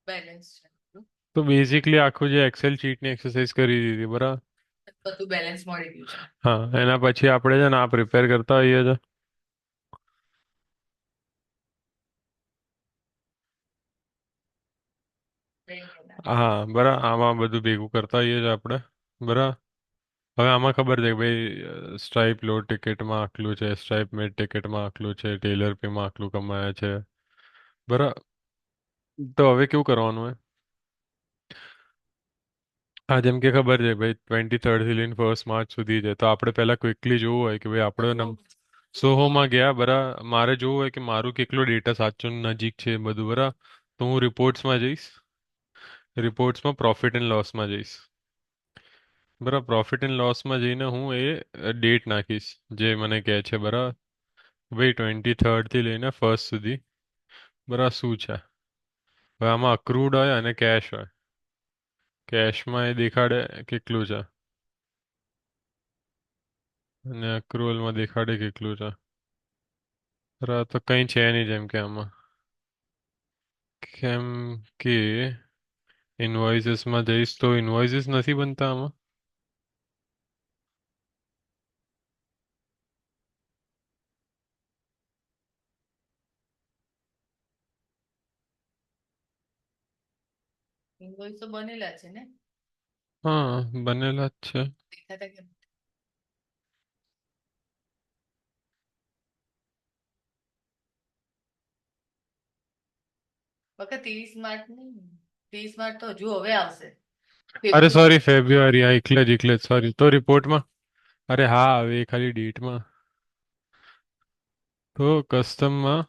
Balance છે બધું. તો બેઝિકલી આખું જે એક્સેલ શીટની એક્સરસાઇઝ કરી દીધી બરાબર. બધું બેલેન્સ મળી ગયું છે. હા, એના પછી આપણે છે ને આ પ્રિપેર કરતા હોઈએ છે. ટ્રેનિંગ હા, એનાલિસિસ. બરાબર, આમાં બધું ભેગું કરતા હોઈએ છે આપણે. બરાબર. હવે આમાં ખબર છે કે ભાઈ સ્ટ્રાઇપ લો ટિકિટમાં આટલું છે, સ્ટ્રાઇપ મિડ ટિકિટમાં આટલું છે, ટેલર પેમાં આટલું કમાયા છે. બરાબર. તો હવે કેવું કરવાનું હોય? હા, જેમ કે ખબર છે ભાઈ 23rd થી લઈને 1 માર્ચ સુધી છે, તો આપણે પહેલા ક્વિકલી જોવું હોય કે ભાઈ આપણે સોહોમાં ગયા મારે જોવું હોય કે મારું કેટલો ડેટા સાચો નજીક છે બધું બરાબર. તો હું રિપોર્ટ્સમાં જઈશ. રિપોર્ટ્સમાં પ્રોફિટ એન્ડ લોસમાં જઈશ. બરાબર, પ્રોફિટ એન્ડ લોસમાં જઈને હું એ ડેટ નાખીશ જે મને કહે છે બરાબર. ભાઈ 23rd થી લઈને 1 સુધી બરાબર શું છે. હવે આમાં અક્રૂડ હોય અને કેશ હોય. કેશમાં એ દેખાડે કેટલું છે અને અક્રુઅલમાં દેખાડે કેટલું છે. બરાબર, તો કંઈ છે નહીં જેમ કે આમાં, કેમ કે ઇન્વોઇસીસમાં જઈશ તો ઇન્વોઇસીસ નથી બનતા આમાં. ઇન્વોઇસ તો બનેલા છે ને. હા, બનેલા જ છે. દેખાતા કેમ? વખત 30 માર્ચ નહીં, 30 માર્ચ તો હજુ હવે આવશે. અરે સોરી, ફેબ્રુઆરી. ફેબ્રુઆરી, હા એટલે જ સોરી, તો રિપોર્ટમાં, અરે હા હવે એ ખાલી ડેટમાં, તો કસ્ટમમાં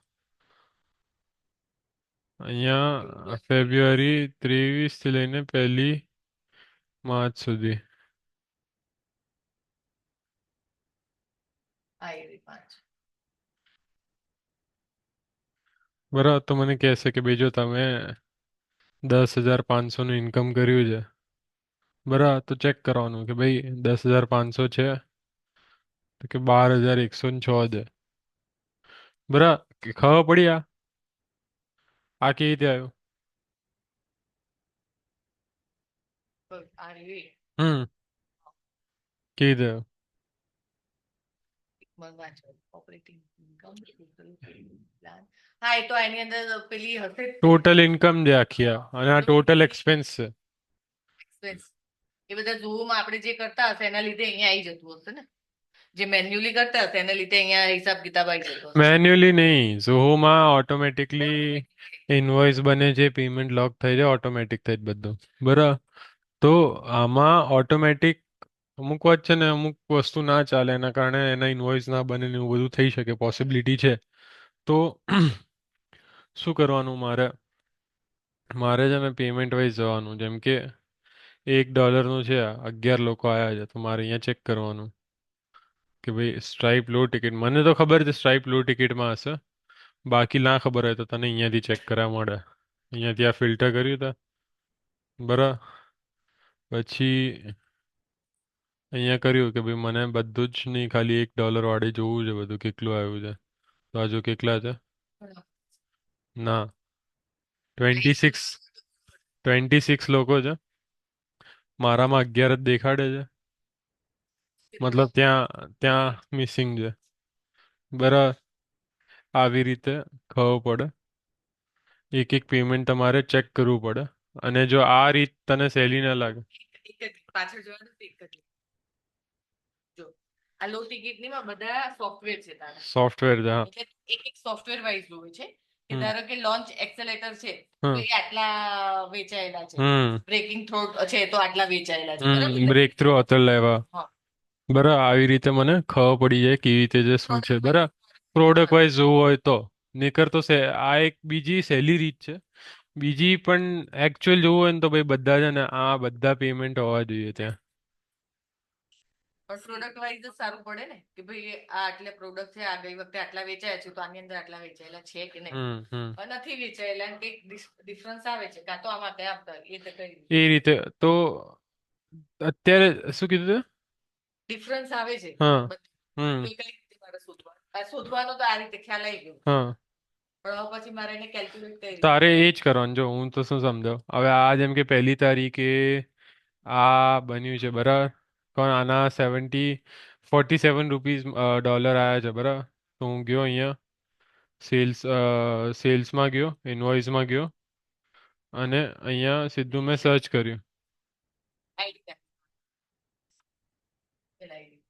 અહીંયા ફેબ્રુઆરી ફેબ્રુઆરી 23 થી લઈને 1 માર્ચ સુધી. આયરી 5. બરાબર, તો મને કહેશે કે ભાઈ જો તમે 10,500 નું ઇન્કમ કર્યું છે બરાબર, તો ચેક કરવાનું કે ભાઈ 10,500 છે તો કે 12,106 છે. બરાબર, કે ખબર પડી આ કેવી રીતે આવ્યું? આયરી હમ. કેવી રીતે આવ્યું? વાંચો ઓપરેટિંગ ઇન્કમ પ્લાન. હા, એ તો એની અંદર પેલી હશે જ તે. ટોટલ ઇન્કમ જે આખી અને આ ટોટલ એક્સપેન્સ છે. એક્સપેન્સ એ બધા ઝૂમાં આપણે જે કરતા હશે એના લીધે અહીંયા આવી જતું હશે ને. જે મેન્યુઅલી કરતા હશે એના લીધે અહીંયા હિસાબ કિતાબ આવી જતો હશે. મેન્યુઅલી નહીં, ઝોહોમાં ઓટોમેટિકલી ઇનવોઇસ બને છે, પેમેન્ટ લોક થઈ જાય, ઓટોમેટિક થઈ જ બધું બરાબર. તો આમાં ઓટોમેટિક અમુક વાત છે ને, અમુક વસ્તુ ના ચાલે એના કારણે એના ઇનવોઇસ ના બને ને એવું બધું થઈ શકે, પોસિબિલિટી છે. તો શું કરવાનું મારે? મારે છે ને પેમેન્ટ વાઇઝ જવાનું, જેમ કે $1 છે, 11 લોકો આવ્યા છે, તો મારે અહીંયા ચેક કરવાનું કે ભાઈ સ્ટ્રાઇપ લો ટિકિટ, મને તો ખબર છે સ્ટ્રાઇપ લો ટિકિટમાં હશે. બાકી ના ખબર હોય તો તને અહીંયાથી ચેક કરવા મળે. અહીંયાથી આ ફિલ્ટર કર્યું તા બરાબર. પછી અહીંયા કર્યું કે ભાઈ મને બધું જ નહીં, ખાલી $1 વાળી જોવું છે બધું કેટલું આવ્યું છે. તો આ જો કેટલા છે. ના, 26, 26 લોકો છે. મારામાં 11 જ દેખાડે છે. મતલબ ત્યાં ત્યાં મિસિંગ છે. બરાબર, આવી રીતે ખબર પડે. એક એક પેમેન્ટ તમારે ચેક કરવું પડે. અને જો આ રીત તને સહેલી ના લાગે. એક જ પાછળ જવાનું તો એક જ. જો આ લો ટિકિટ ની માં બધા સોફ્ટવેર છે તારા. સોફ્ટવેર છે, હા. એટલે એક એક સોફ્ટવેર વાઇઝ હોય છે કે હમ. ધારો કે લોન્ચ એક્સેલેટર છે તો હમ. એ આટલા વેચાયેલા છે. હમ. બ્રેકિંગ થ્રોટ છે તો આટલા વેચાયેલા છે બરાબર ને. બ્રેક થ્રુ હોતલ લેવા. હા. બરાબર, આવી રીતે મને ખબર પડી જાય કેવી રીતે જે શું છે. Product wise. બરાબર, પ્રોડક્ટ વાઇઝ જોવું હોય તો. નહીતર તો આ એક બીજી સહેલી રીત છે. બીજી પણ એકચ્યુઅલ જોવું હોય ને તો ભાઈ બધા છે ને આ બધા પેમેન્ટ હોવા જોઈએ ત્યાં. પણ પ્રોડક્ટ વાઇઝ જ સારું પડે ને કે ભાઈ આ આટલા પ્રોડક્ટ છે, આ ગઈ વખતે આટલા વેચાયા છે તો આની અંદર આટલા વેચાયેલા છે કે નહીં. હમ. નથી વેચાયેલા ને કંઈક ડિફરન્સ આવે છે કાં તો આમાં કયા એ તો કઈ એ રીતે તો અત્યારે શું કીધું તે? ડિફરન્સ આવે છે હા. બધું. તો હમ. એ કઈ રીતે મારે શોધવાનું? આ શોધવાનો તો આ રીતે ખ્યાલ આવી ગયો. હા. પણ હવે પછી મારે એને કેલ્ક્યુલેટ કઈ રીતે તારે એ કરવું? જ કરવાનું. જો હું તો શું સમજાવ, હવે આ જેમ કે 1લી તારીખે આ બન્યું છે બરાબર, કોણ આના 47 રૂપીઝ ડોલર આવ્યા છે બરાબર. તો હું ગયો અહીંયા સેલ્સમાં ગયો, ઇનવોઇસમાં ગયો, અને અહીંયા સીધું મેં સર્ચ કર્યું. આઈડી આઈડી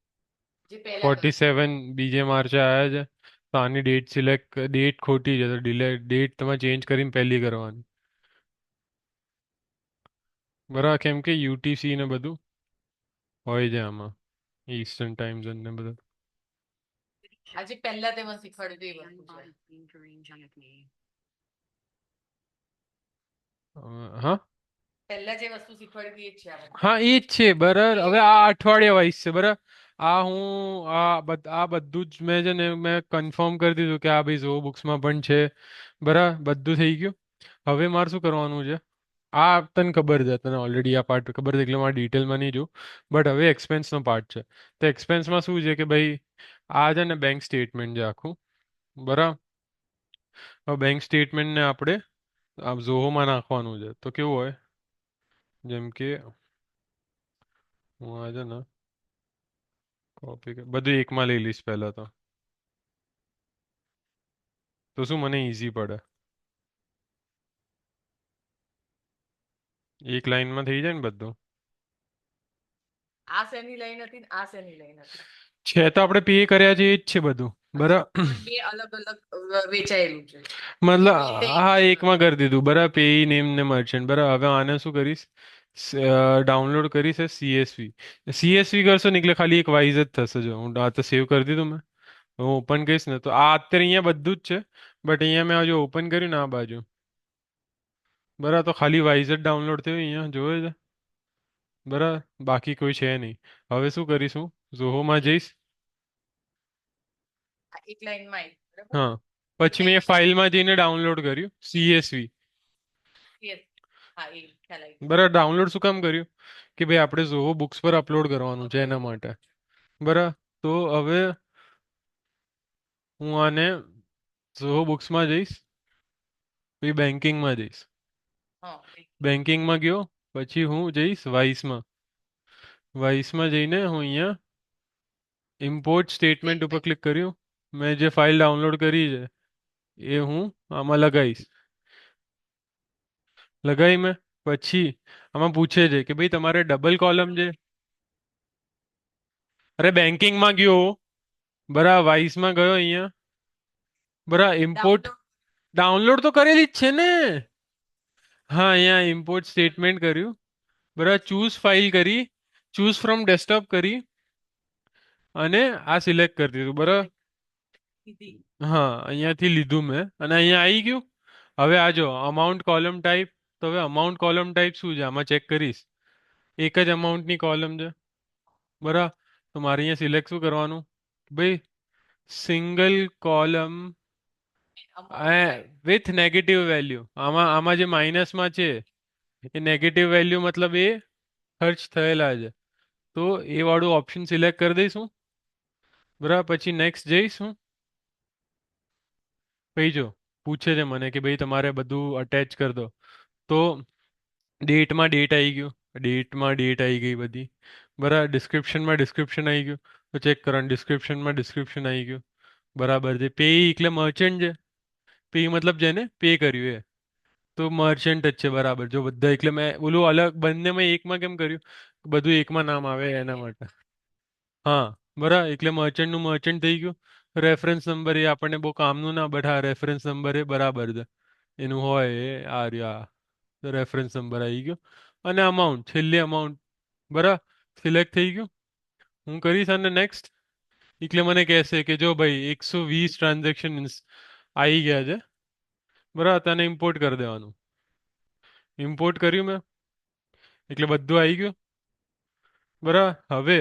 જે પહેલા કર્યું. 47 બીજે માર્ચે આવ્યા છે. તો આની ડેટ સિલેક્ટ, ડેટ ખોટી છે તો ડેટ તમે ચેન્જ કરીને પહેલી કરવાની બરાબર, કેમ કે યુટીસી ને બધું હોય છે આમાં, ઈસ્ટર્ન ટાઈમ ઝોન ને બધું. આજે પહેલા તે મને શીખવાડ્યું હતું એ વસ્તુ છે. હા પહેલા જે વસ્તુ શીખવાડી હતી એ જ છે આ બધી. હા, એ જ છે બરાબર. હવે આ અઠવાડિયા વાઇઝ છે બરાબર. આ બધું જ મેં છે ને મેં કન્ફર્મ કરી દીધું કે આ ભાઈ ઝો બુક્સમાં પણ છે બરાબર, બધું થઈ ગયું. હવે મારે શું કરવાનું છે, આ તને ખબર છે, તને ઓલરેડી આ પાર્ટ ખબર છે એટલે મારે ડિટેલમાં નહીં જોઉં. બટ હવે એક્સપેન્સનો પાર્ટ છે. તો એક્સપેન્સમાં શું છે કે ભાઈ આ છે ને બેંક સ્ટેટમેન્ટ છે આખું બરાબર. હવે બેંક સ્ટેટમેન્ટને આપણે આ ઝોહોમાં નાખવાનું છે. તો કેવું હોય, જેમ કે હું આ છે ને કોપી બધું એકમાં લઈ લઈશ પહેલા તો શું મને ઈઝી પડે, એક લાઈનમાં થઈ જાય ને બધું. આ શેની લઈ નથી ને આ શેની લઈ નથી. છે તો આપણે પે કર્યા છે એ જ છે બધું બરાબર. પણ બે અલગ અલગ વેચાયેલું છે. મતલબ બે હા, એકમાં કરી દીધું બરાબર, પેઈ નેમ ને મર્ચન્ટ બરાબર. હવે આને શું કરીશ, ડાઉનલોડ કરીશ સીએસવી. સીએસવી કરશો ને એટલે ખાલી એક વાઇઝ જ થશે. જો હું આ તો સેવ કરી દીધું મેં. હું ઓપન કરીશ ને તો આ અત્યારે અહીંયા બધું જ છે. બટ અહીંયા મેં હજુ ઓપન કર્યું ને આ બાજુ બરાબર, તો ખાલી વાઇઝ જ ડાઉનલોડ થયું અહીંયા જોવે છે બરાબર, બાકી કોઈ છે નહીં. હવે શું કરીશું, ઝોહોમાં જઈશ. એક લાઈનમાં આવી બરાબર. હા, પછી મેં ફાઇલમાં જઈને ડાઉનલોડ કર્યું સીએસવી Yes. હા એ ખ્યાલ આવી ગયો. બરાબર. ડાઉનલોડ શું કામ કર્યું કે ભાઈ આપણે ઝોહો બુક્સ પર અપલોડ કરવાનું છે એના માટે બરાબર. તો હવે હું આને ઝોહો બુક્સમાં જઈશ, પછી બેન્કિંગમાં જઈશ. હા બેન્કિંગમાં ગયો, પછી હું જઈશ વાઇસમાં. વાઇસમાં જઈને હું અહીંયા ઇમ્પોર્ટ સ્ટેટમેન્ટ ઉપર ક્લિક કર્યું. મેં જે ફાઇલ ડાઉનલોડ કરી છે એ હું આમાં લગાવીશ. લગાવી મેં પછી આમાં પૂછે છે કે ભાઈ તમારે ડબલ કોલમ છે. અરે બેન્કિંગમાં ગયો બરાબર, વાઇસમાં ગયો અહીંયા બરાબર, ઇમ્પોર્ટ ડાઉનલોડ તો કરેલી જ છે ને. હા, અહીંયા ઇમ્પોર્ટ સ્ટેટમેન્ટ કર્યું બરાબર, ચૂઝ ફાઇલ કરી, ચૂઝ ફ્રોમ ડેસ્કટોપ કરી, અને આ સિલેક્ટ કરી દીધું બરાબર. હા, અહીંયાથી લીધું મેં અને અહીંયા આવી ગયું. હવે આ જો અમાઉન્ટ કોલમ ટાઈપ, તો હવે અમાઉન્ટ કોલમ ટાઈપ શું છે આમાં ચેક કરીશ. એક જ અમાઉન્ટની કોલમ છે બરાબર. તો મારે અહીંયા સિલેક્ટ શું કરવાનું, ભાઈ single column with negative value. આમાં આમાં જે માઇનસમાં છે એ નેગેટિવ વેલ્યુ મતલબ એ ખર્ચ થયેલા છે. તો એ વાળું ઓપ્શન સિલેક્ટ કરી દઈશું બરાબર. પછી નેક્સ્ટ જઈશું. પછી જો પૂછે છે મને કે ભાઈ તમારે બધું અટેચ કરી દો. તો ડેટમાં ડેટ આવી ગયું, ડેટમાં ડેટ આવી ગઈ બધી બરાબર. ડિસ્ક્રિપ્શનમાં ડિસ્ક્રિપ્શન આવી ગયું, તો ચેક કરવાનું, ડિસ્ક્રિપ્શનમાં ડિસ્ક્રિપ્શન આવી ગયું બરાબર છે. પે એટલે મર્ચન્ટ છે, પે મતલબ જેને પે કર્યું એ, તો મર્ચન્ટ જ છે બરાબર. જો બધા એટલે મેં બોલું અલગ બંનેમાં એકમાં કેમ કર્યું, બધું એકમાં નામ આવે એના માટે. હા બરાબર, એટલે મર્ચન્ટનું મર્ચન્ટ થઈ ગયું. રેફરન્સ નંબર એ આપણને બહુ કામનું ના, બટ હા રેફરન્સ નંબર એ બરાબર છે એનું હોય એ આ રહ્યા, રેફરન્સ નંબર આવી ગયો. અને અમાઉન્ટ, છેલ્લી અમાઉન્ટ બરાબર સિલેક્ટ થઈ ગયું. હું કરીશ અને નેક્સ્ટ, એટલે મને કહેશે કે જો ભાઈ 120 ટ્રાન્ઝેક્શન આવી ગયા છે બરાબર, તને ઇમ્પોર્ટ કરી દેવાનું. ઇમ્પોર્ટ કર્યું મેં, એટલે બધું આવી ગયું બરાબર. હવે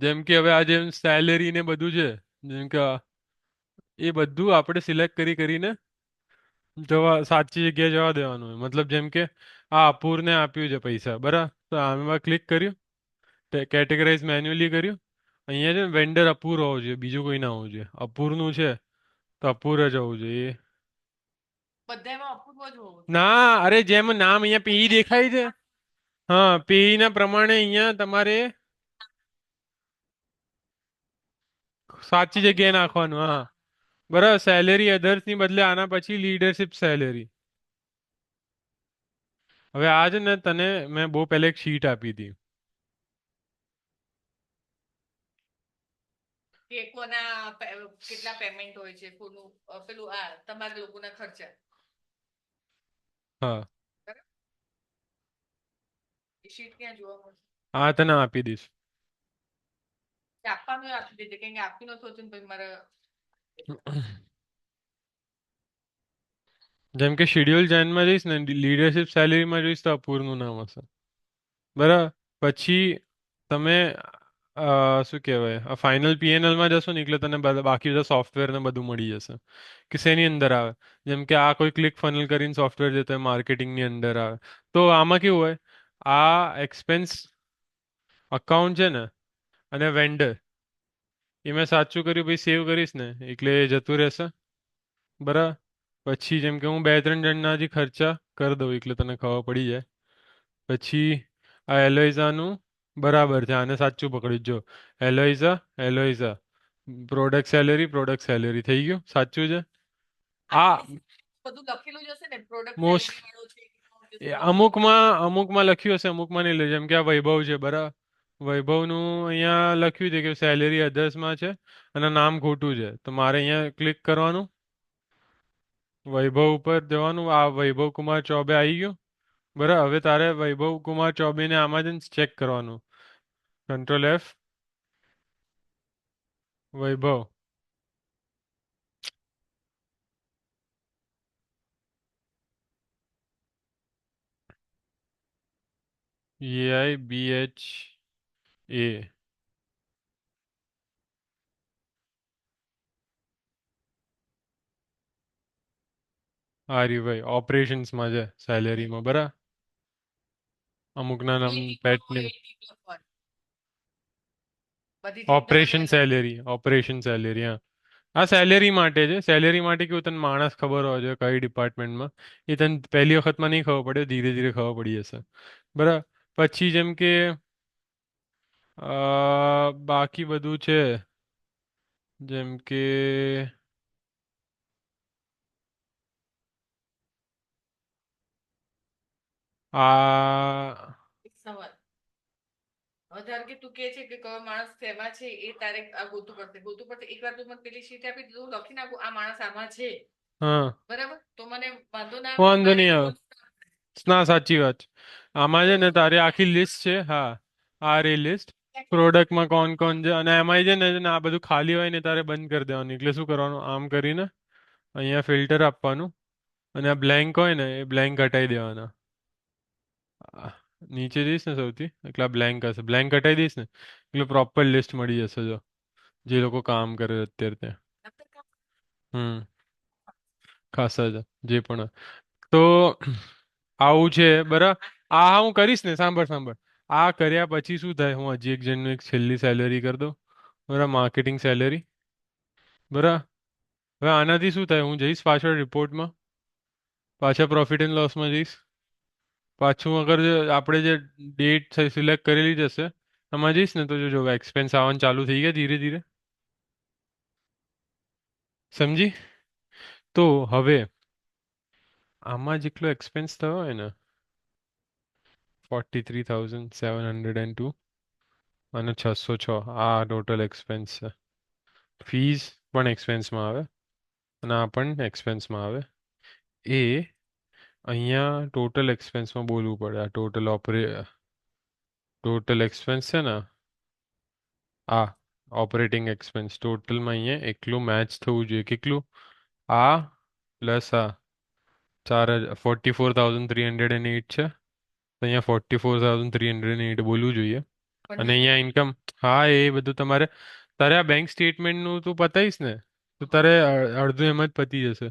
જેમ કે હવે આ જેમ સેલેરી ને બધું છે, જેમ કે એ બધું આપણે સિલેક્ટ કરીને જવા સાચી જગ્યાએ જવા દેવાનું હોય. મતલબ જેમ કે આ અપૂરને આપ્યું છે પૈસા બરાબર, તો આમાં ક્લિક કર્યું, કેટેગરાઇઝ મેન્યુઅલી કર્યું. અહીંયા છે ને વેન્ડર અપૂર હોવો જોઈએ, બીજું કોઈ ના હોવું જોઈએ. અપૂરનું છે તો અપૂર જ હોવું જોઈએ. બધામાં અપૂર્વ જ હોવું જોઈએ. ના, અરે જેમ નામ અહીંયા પીઈ દેખાય છે. હા, પીઈ ના પ્રમાણે અહીંયા તમારે સાચી અમુક જગ્યાએ વસ્તુ નાખવાનું. હા, બરાબર. સેલેરી અધર્સ ની બદલે આના પછી લીડરશિપ સેલેરી. હવે આજ ને તને મેં બહુ પહેલે એક શીટ આપી હતી. કે કોના કેટલા પેમેન્ટ હોય છે કોનું પેલું આ તમારા લોકોના ખર્ચા. હા, બરાબર? એ શીટ ક્યાં જોવા મળશે? આ તને આપી દઈશ. કે આપવાનું આપી દેજે કેમ કે આપી નતું હતું ને પછી મારે જેમ કે શેડ્યુલ ચેનમાં જઈશ ને લીડરશિપ સેલેરીમાં જોઈશ તો અપૂરનું નામ હશે. બરાબર. પછી તમે શું કહેવાય ફાઇનલ પીએનએલ માં જશો ને એટલે તને બાકી બધા સોફ્ટવેર ને બધું મળી જશે કે શેની અંદર આવે. જેમ કે આ કોઈ ક્લિક ફનલ કરીને સોફ્ટવેર છે તો માર્કેટિંગની અંદર આવે. તો આમાં કેવું હોય, આ એક્સપેન્સ અકાઉન્ટ છે ને અને વેન્ડર એ મેં સાચું કર્યું પછી સેવ કરીશ ને એટલે એ જતું રહેશે. બરાબર. પછી જેમ કે હું બે ત્રણ જણના હજી ખર્ચા કરી દઉં એટલે તને ખબર પડી જાય. પછી આ એલોઇઝાનું બરાબર છે, આને સાચું પકડી જો. એલોઇઝા પ્રોડક્ટ સેલેરી થઈ ગયું સાચું છે. આ બધું લખેલું જ હશે ને પ્રોડક્ટ મોસ્ટ સેલેરી વાળો છે કે શું લખેલું હશે. અમુકમાં લખ્યું હશે, અમુકમાં નહીં લખ્યું. જેમ કે આ વૈભવ છે બરાબર. વૈભવનું અહીંયા લખ્યું છે કે સેલેરી અધર્સમાં છે અને નામ ખોટું છે તો મારે અહીંયા ક્લિક કરવાનું, વૈભવ ઉપર જવાનું. આ વૈભવ કુમાર ચૌબે આવી ગયું. બરાબર. હવે તારે વૈભવ કુમાર ચૌબેને આમાં જ ચેક કરવાનું. કંટ્રોલ F, વૈભવ. EIBHA. આ રહ્યું ભાઈ ઓપરેશન્સમાં છે સેલેરીમાં. બરાબર. અમુકના નામ એ ટીક પેટ લખો, નેમ. એ ટીક લખવાનું. બધી ચિંતા કરવા જેવું ઓપરેશન સેલેરી. હા, આ સેલેરી માટે છે. સેલેરી માટે કેવું તને માણસ ખબર હોવો જોઈએ કઈ ડિપાર્ટમેન્ટમાં. એ તને પહેલી વખતમાં નહીં ખબર પડે, ધીરે ધીરે ખબર પડી જશે. બરાબર. પછી જેમ કે બાકી બધું છે જેમ કે આ એક સવાલ. હવે ધારો કે તું કે છે કે કયો માણસ શેમાં છે એ તારે આ ગોતું પડશે એકવાર તું મને પેલી શીટ આપી દીધું લખી નાખું આ માણસ આમાં છે. હા, બરાબર તો મને વાંધો ના આવે ને વાંધો મારે નહીં આવે. ખોલવું ના પડે. ના, સાચી વાત છે. આમાં છે ને ખોલવું ના તારી પડે. આખી લિસ્ટ છે. હા, આ રે લિસ્ટ ક્યાં કે? પ્રોડક્ટમાં કોણ કોણ છે અને એમાંય છે ને આ બધું ખાલી હોય ને તારે બંધ કરી દેવાનું. એટલે શું કરવાનું, આમ કરીને અહીંયા ફિલ્ટર આપવાનું અને આ બ્લેન્ક હોય ને એ બ્લેન્ક હટાવી દેવાના. આ નીચે જઈશ ને સૌથી એટલે આ બ્લેન્ક હશે, બ્લેન્ક હટાવી દઈશ ને એટલે પ્રોપર લિસ્ટ મળી જશે જો જે લોકો કામ કરે છે અત્યારે ત્યાં. નકર કામ. હમ ખાસા છે જે પણ તો આવું છે. બરાબર. આ હું કરીશ ને, સાંભળ. આ કર્યા પછી શું થાય, હું હજી એક જણનું એક છેલ્લી સેલેરી કરી દઉં. બરાબર. Marketing salary. બરાબર. હવે આનાથી શું થાય, હું જઈશ પાછળ રિપોર્ટમાં, પાછા પ્રોફિટ એન્ડ લોસમાં જઈશ. પાછું અગર આપણે જે ડેટ સિલેક્ટ કરેલી જશે આમાં જઈશ ને તો જો એક્સપેન્સ આવવાનું ચાલુ થઈ ગયા ધીરે ધીરે. સમજી? તો હવે આમાં જેટલો એક્સપેન્સ થયો હોય ને 43,702 અને 606 આ ટોટલ એક્સપેન્સ છે. ફીસ પણ એક્સપેન્સમાં આવે અને આ પણ એક્સપેન્સમાં આવે. એ અહીંયા ટોટલ એક્સપેન્સમાં બોલવું પડે. આ ટોટલ એક્સપેન્સ છે ને, આ ઓપરેટિંગ એક્સપેન્સ ટોટલમાં અહીંયા એકલું મેચ થવું જોઈએ. કેટલું? આ પ્લસ આ 44,308 છે. તો અહીંયા 44,308 બોલવું જોઈએ. પણ અને નહીં અહીંયા થાય. ઇન્કમ. હા, એ બધું તમારે તારે આ બેંક સ્ટેટમેન્ટનું તું પતાવીશ ને તો તારે અડધું એમાં જ પતી જશે.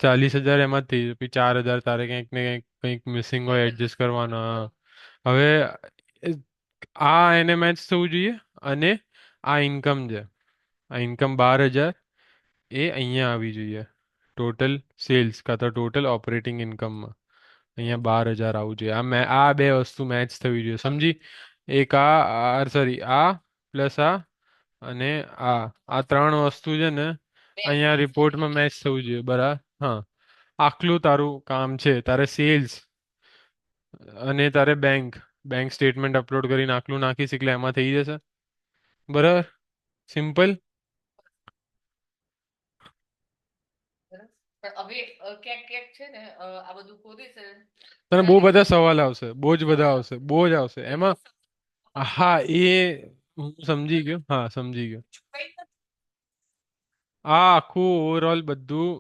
40,000 એમાં જ થઈ જશે. પછી 4,000 તારે ક્યાંક ને ક્યાંક કંઈક મિસિંગ હોય એડજસ્ટ કરવાના. હવે આ એને મેચ થવું જોઈએ અને આ ઇન્કમ છે. આ ઇન્કમ 12,000 એ અહીંયા આવી જોઈએ ટોટલ સેલ્સ કાં તો ટોટલ ઓપરેટિંગ ઇન્કમમાં. અહીંયા 12,000 આવવું જોઈએ. આ બે વસ્તુ મેચ થવી જોઈએ, સમજી? એક સોરી આ પ્લસ આ અને આ ત્રણ વસ્તુ છે ને અહીંયા રિપોર્ટમાં મેચ થવું જોઈએ, બરાબર. હા, આટલું તારું કામ છે. તારે સેલ્સ અને તારે બેંક બેંક સ્ટેટમેન્ટ અપલોડ કરીને આટલું નાખીશ એટલે એમાં થઈ જશે, બરાબર. સિમ્પલ. બરાબર. પણ હવે ક્યાંક ક્યાંક છે ને આ બધું ખોદે છે તને બહુ ત્યારે બધા સવાલ આવશે, બહુ જ બધા આવશે, બહુ જ આવશે એમાં. હા, એ હું સમજી ગયો, હા સમજી ગયો. આ આખું ઓવરઓલ બધું